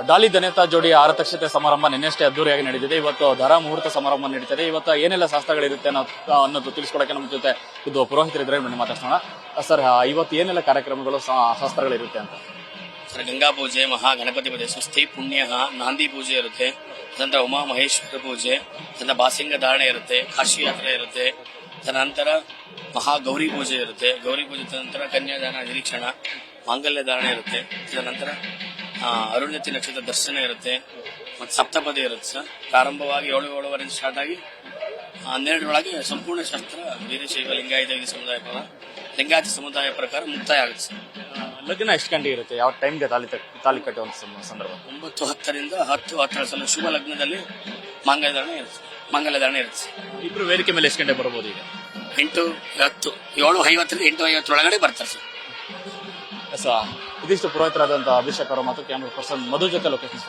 ಡಾಲಿ ಧನ್ಯತಾ ಜೋಡಿ ಆರತಕ್ಷತೆ ಸಮಾರಂಭ ನಿನ್ನೆಷ್ಟೇ ಅದ್ದೂರಿಯಾಗಿ ನಡೆದಿದೆ. ಇವತ್ತು ಧಾರಾ ಮುಹೂರ್ತ ಸಮಾರಂಭ ನಡೀತಿದೆ. ಇವತ್ತು ಏನೆಲ್ಲ ಶಾಸ್ತ್ರಗಳಿರುತ್ತೆ ಅನ್ನೋದು ತಿಳಿಸ್ಕೊಡಕ್ಕೆ ನಮ್ಮ ಜೊತೆ ಇದು ಪುರೋಹಿತರಿದ್ರೆ ಬನ್ನಿ ಮಾತಾಡ್ಸೋಣ. ಸರ್, ಇವತ್ತು ಏನೆಲ್ಲ ಕಾರ್ಯಕ್ರಮಗಳು ಶಾಸ್ತ್ರಗಳಿರುತ್ತೆ ಅಂತ? ಸರ್, ಗಂಗಾ ಪೂಜೆ, ಮಹಾ ಗಣಪತಿ ಪೂಜೆ, ಸ್ವಸ್ತಿ ಪುಣ್ಯ, ನಾಂದಿ ಪೂಜೆ ಇರುತ್ತೆ. ತದನಂತರ ಉಮಾ ಮಹೇಶ್ವರ ಪೂಜೆ, ತದನಂತರ ಬಾಸಿಂಗ ಧಾರಣೆ ಇರುತ್ತೆ, ಕಾಶಿ ಯಾತ್ರೆ ಇರುತ್ತೆ. ತದನಂತರ ಮಹಾ ಗೌರಿ ಪೂಜೆ ಇರುತ್ತೆ. ಗೌರಿ ಪೂಜೆ ತದನಂತರ ಕನ್ಯಾದಾನ ನಿರೀಕ್ಷಣ, ಮಾಂಗಲ್ಯ ಧಾರಣೆ ಇರುತ್ತೆ. ತದನಂತರ ಅರುಣತಿ ನಕ್ಷತ್ರ ದರ್ಶನ ಇರುತ್ತೆ. ಮತ್ತು ಸಪ್ತಪದಿ ಇರುತ್ತೆ ಸರ್. ಪ್ರಾರಂಭವಾಗಿ 7-7:30 ಸ್ಟಾರ್ಟ್ ಆಗಿ 12 ಸಂಪೂರ್ಣ ಶಾಸ್ತ್ರ ವೀರಶೈವ ಲಿಂಗಾಯತ ಲಿಂಗಾಯತ ಸಮುದಾಯ ಪ್ರಕಾರ ಮುಕ್ತಾಯ ಆಗುತ್ತೆ ಸರ್. ಲಗ್ನ ಎಷ್ಟು ಗಂಟೆ ಇರುತ್ತೆ? ಯಾವ ಟೈಮ್ಗೆ ತಾಲಿ ಕಟ್ಟುವ ಸಂದರ್ಭ? 9:10ರಿಂದ 10:10 ಶುಭ ಲಗ್ನದಲ್ಲಿ ಮಾಂಗಲ್ಯ ಧಾರಣೆ ಇರುತ್ತೆ. ಇಬ್ರು ವೇದಿಕೆ ಮೇಲೆ ಎಷ್ಟು ಗಂಟೆ ಬರ್ಬೋದು? ಈಗ 8:10, 7:50ರಿಂದ 8:50 ಒಳಗಡೆ ಬರ್ತಾರೆ ಸರ್. ಇದಿಷ್ಟು ಪುರೋಹಿತರಾದಂತಹ ಅಭಿಷೇಕ್ ಅವರ ಮತ್ತು ಕ್ಯಾಮರಾ ಪರ್ಸನ್ ಮಧು ಜೊತೆ ಲೊಕೇಶನ್